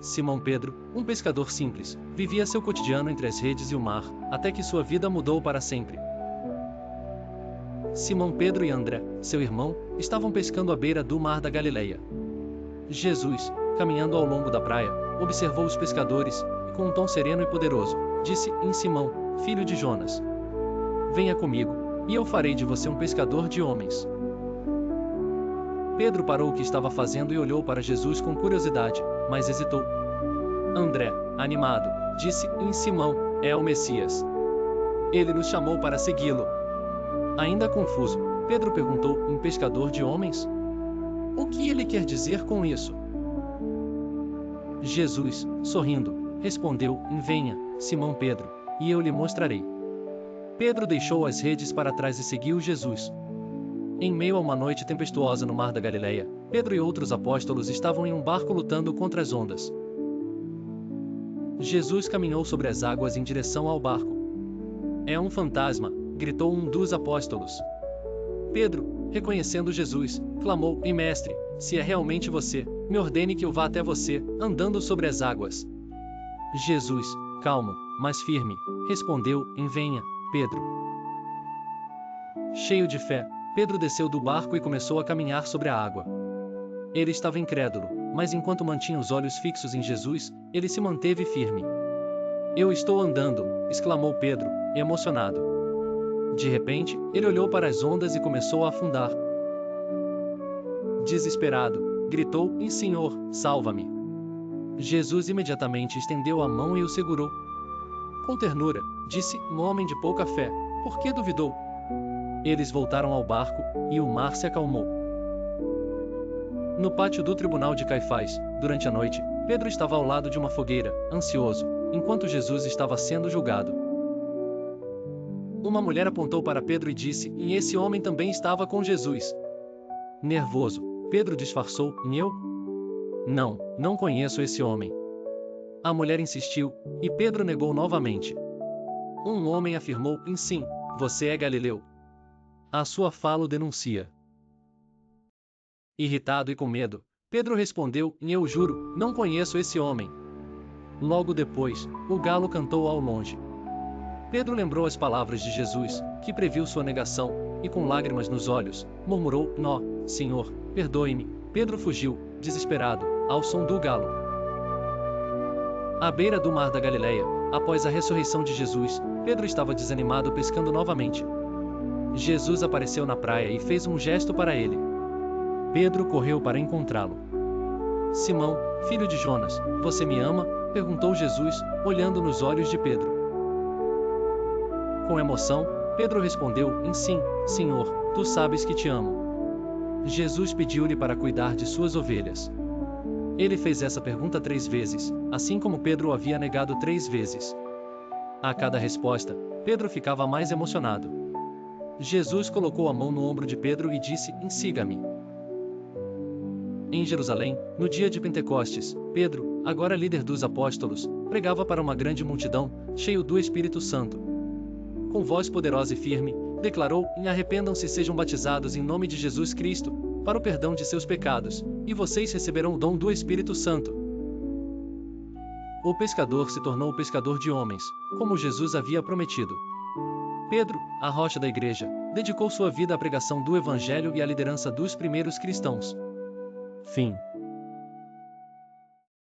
Simão Pedro, um pescador simples, vivia seu cotidiano entre as redes e o mar, até que sua vida mudou para sempre. Simão Pedro e André, seu irmão, estavam pescando à beira do mar da Galileia. Jesus, caminhando ao longo da praia, observou os pescadores, e com um tom sereno e poderoso, disse em Simão, filho de Jonas: venha comigo, e eu farei de você um pescador de homens. Pedro parou o que estava fazendo e olhou para Jesus com curiosidade, mas hesitou. André, animado, disse em Simão: é o Messias. Ele nos chamou para segui-lo. Ainda confuso, Pedro perguntou: um pescador de homens? O que ele quer dizer com isso? Jesus, sorrindo, respondeu: venha, Simão Pedro, e eu lhe mostrarei. Pedro deixou as redes para trás e seguiu Jesus. Em meio a uma noite tempestuosa no mar da Galileia, Pedro e outros apóstolos estavam em um barco lutando contra as ondas. Jesus caminhou sobre as águas em direção ao barco. É um fantasma, gritou um dos apóstolos. Pedro, reconhecendo Jesus, clamou: e mestre, se é realmente você, me ordene que eu vá até você, andando sobre as águas. Jesus, calmo, mas firme, respondeu: venha, Pedro. Cheio de fé, Pedro desceu do barco e começou a caminhar sobre a água. Ele estava incrédulo, mas enquanto mantinha os olhos fixos em Jesus, ele se manteve firme. Eu estou andando, exclamou Pedro, emocionado. De repente, ele olhou para as ondas e começou a afundar. Desesperado, gritou: Senhor, salva-me! Jesus imediatamente estendeu a mão e o segurou. Com ternura, disse: um homem de pouca fé, por que duvidou? Eles voltaram ao barco, e o mar se acalmou. No pátio do tribunal de Caifás, durante a noite, Pedro estava ao lado de uma fogueira, ansioso, enquanto Jesus estava sendo julgado. Uma mulher apontou para Pedro e disse: e esse homem também estava com Jesus. Nervoso, Pedro disfarçou: eu? Não conheço esse homem. A mulher insistiu, e Pedro negou novamente. Um homem afirmou: sim, você é galileu. A sua fala o denuncia. Irritado e com medo, Pedro respondeu: eu juro, não conheço esse homem. Logo depois, o galo cantou ao longe. Pedro lembrou as palavras de Jesus, que previu sua negação, e com lágrimas nos olhos, murmurou: Nó, Senhor, perdoe-me. Pedro fugiu, desesperado, ao som do galo. À beira do mar da Galileia, após a ressurreição de Jesus, Pedro estava desanimado pescando novamente. Jesus apareceu na praia e fez um gesto para ele. Pedro correu para encontrá-lo. Simão, filho de Jonas, você me ama? Perguntou Jesus, olhando nos olhos de Pedro. Com emoção, Pedro respondeu: sim, Senhor, tu sabes que te amo. Jesus pediu-lhe para cuidar de suas ovelhas. Ele fez essa pergunta 3 vezes, assim como Pedro o havia negado 3 vezes. A cada resposta, Pedro ficava mais emocionado. Jesus colocou a mão no ombro de Pedro e disse: siga-me. Em Jerusalém, no dia de Pentecostes, Pedro, agora líder dos apóstolos, pregava para uma grande multidão, cheio do Espírito Santo. Com voz poderosa e firme, declarou: arrependam-se e sejam batizados em nome de Jesus Cristo, para o perdão de seus pecados, e vocês receberão o dom do Espírito Santo. O pescador se tornou pescador de homens, como Jesus havia prometido. Pedro, a rocha da igreja, dedicou sua vida à pregação do Evangelho e à liderança dos primeiros cristãos. Fim.